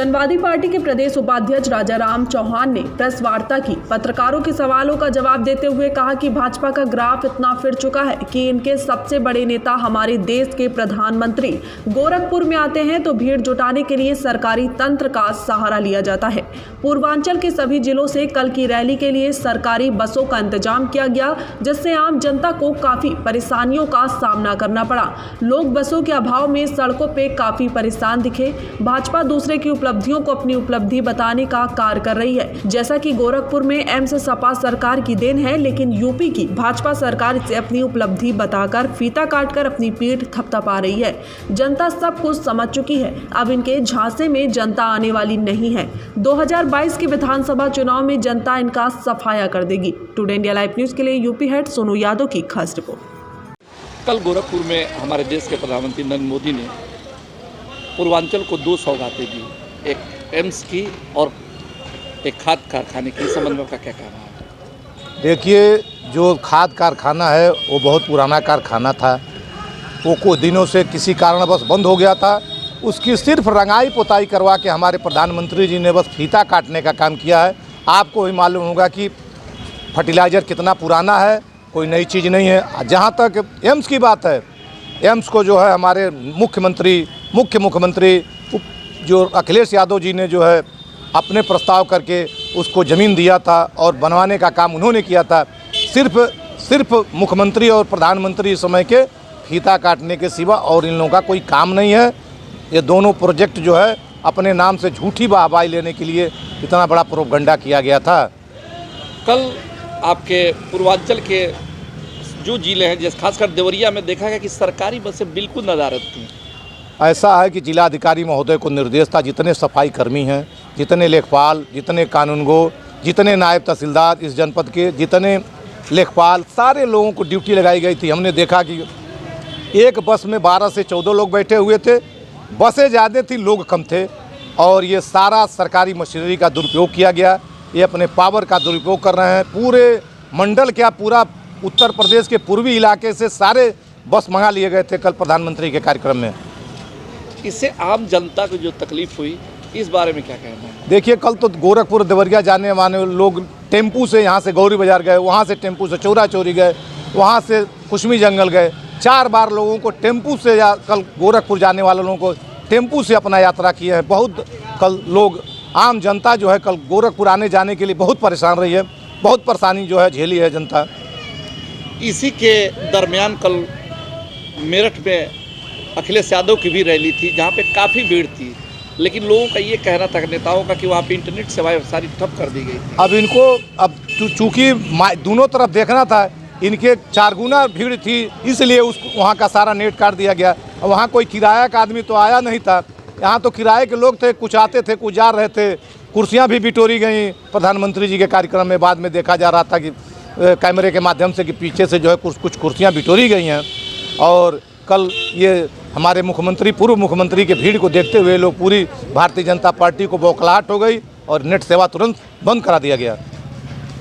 Samajwadi party के प्रदेश उपाध्यक्ष राजाराम चौहान ने प्रेस वार्ता की। पत्रकारों के सवालों का जवाब देते हुए कहा कि भाजपा का ग्राफ इतना फिर चुका है कि इनके सबसे बड़े नेता हमारे देश के प्रधानमंत्री गोरखपुर में आते हैं तो भीड़ जुटाने के लिए सरकारी तंत्र का सहारा लिया जाता है। पूर्वांचल के सभी जिलों से कल की रैली के लिए सरकारी बसों का इंतजाम किया गया, जिससे आम जनता को काफी परेशानियों का सामना करना पड़ा। लोग बसों के अभाव में सड़कों पर काफी परेशान दिखे। भाजपा दूसरे की उपलब्धियों को अपनी उपलब्धि बताने का कार्य कर रही है। जैसा कि गोरखपुर में एम्स सपा सरकार की देन है, लेकिन यूपी की भाजपा सरकार इसे अपनी उपलब्धि बताकर फीता काटकर अपनी पीठ थपथपा रही है। जनता सब कुछ समझ चुकी है, अब इनके झांसे में जनता आने वाली नहीं है। 2022 के विधानसभा चुनाव में जनता इनका सफाया कर देगी। टुडे इंडिया लाइव न्यूज के लिए यूपी हेड सोनू यादव की खास रिपोर्ट। कल गोरखपुर में हमारे देश के प्रधानमंत्री नरेंद्र मोदी ने पूर्वांचल को 2 सौगातें दी, एक एम्स की और एक खाद कारखाने की। संबंध में का क्या कहना है? देखिए, जो खाद कारखाना है वो बहुत पुराना कारखाना था। वो कुछ दिनों से किसी कारणवश बंद हो गया था। उसकी सिर्फ रंगाई पुताई करवा के हमारे प्रधानमंत्री जी ने बस फीता काटने का काम किया है। आपको भी मालूम होगा कि फर्टिलाइज़र कितना पुराना है, कोई नई चीज़ नहीं है। जहाँ तक एम्स की बात है, एम्स को जो है हमारे मुख्यमंत्री जो अखिलेश यादव जी ने जो है अपने प्रस्ताव करके उसको ज़मीन दिया था और बनवाने का काम उन्होंने किया था। सिर्फ मुख्यमंत्री और प्रधानमंत्री समय के फीता काटने के सिवा और इन लोगों का कोई काम नहीं है। ये दोनों प्रोजेक्ट जो है अपने नाम से झूठी वाहवाही लेने के लिए इतना बड़ा प्रोपगंडा किया गया था। कल आपके पूर्वांचल के जो जिले हैं, जैसे खासकर देवरिया में देखा गया कि सरकारी बसें बिल्कुल नदारद थी। ऐसा है कि जिलाधिकारी महोदय को निर्देश था, जितने सफाई कर्मी हैं, जितने लेखपाल, जितने कानूनगो, जितने नायब तहसीलदार इस जनपद के, जितने लेखपाल, सारे लोगों को ड्यूटी लगाई गई थी। हमने देखा कि एक बस में 12 से 14 लोग बैठे हुए थे। बसें ज़्यादा थी, लोग कम थे, और ये सारा सरकारी मशीनरी का दुरुपयोग किया गया। ये अपने पावर का दुरुपयोग कर रहे हैं। पूरे मंडल क्या, पूरा उत्तर प्रदेश के पूर्वी इलाके से सारे बस मंगा लिए गए थे कल प्रधानमंत्री के कार्यक्रम में। इससे आम जनता को जो तकलीफ हुई, इस बारे में क्या कहना है? देखिए, कल तो गोरखपुर देवरिया जाने वाले लोग टेम्पू से यहाँ से गौरी बाजार गए, वहाँ से टेम्पू से चौरा चौरी गए, वहाँ से कुशमी जंगल गए। 4 बार लोगों को टेम्पू से कल गोरखपुर जाने वाले लोगों को टेम्पू से अपना यात्रा किए हैं। बहुत कल लोग, आम जनता जो है कल गोरखपुर आने जाने के लिए बहुत परेशान रही है, बहुत परेशानी जो है झेली है जनता। इसी के दरमियान कल मेरठ में अखिलेश यादव की भी रैली थी, जहाँ पे काफ़ी भीड़ थी, लेकिन लोगों का ये कहना था, नेताओं का, कि वहाँ पे इंटरनेट सेवाएं सारी ठप कर दी गई थी। अब इनको चूँकि दोनों तरफ देखना था, इनके 4 गुना भीड़ थी, इसलिए वहाँ का सारा नेट काट दिया गया। वहाँ कोई किराया का आदमी तो आया नहीं था। यहाँ तो किराए के लोग थे, कुछ आते थे, कुछ जा रहे थे। कुर्सियाँ भी बिटोरी गई प्रधानमंत्री जी के कार्यक्रम में। बाद में देखा जा रहा था कि कैमरे के माध्यम से कि पीछे से जो है कुछ कुर्सियाँ बिटोरी गई हैं। और कल ये हमारे पूर्व मुख्यमंत्री के भीड़ को देखते हुए लोग, पूरी भारतीय जनता पार्टी को बौखलाहट हो गई और नेट सेवा तुरंत बंद करा दिया गया।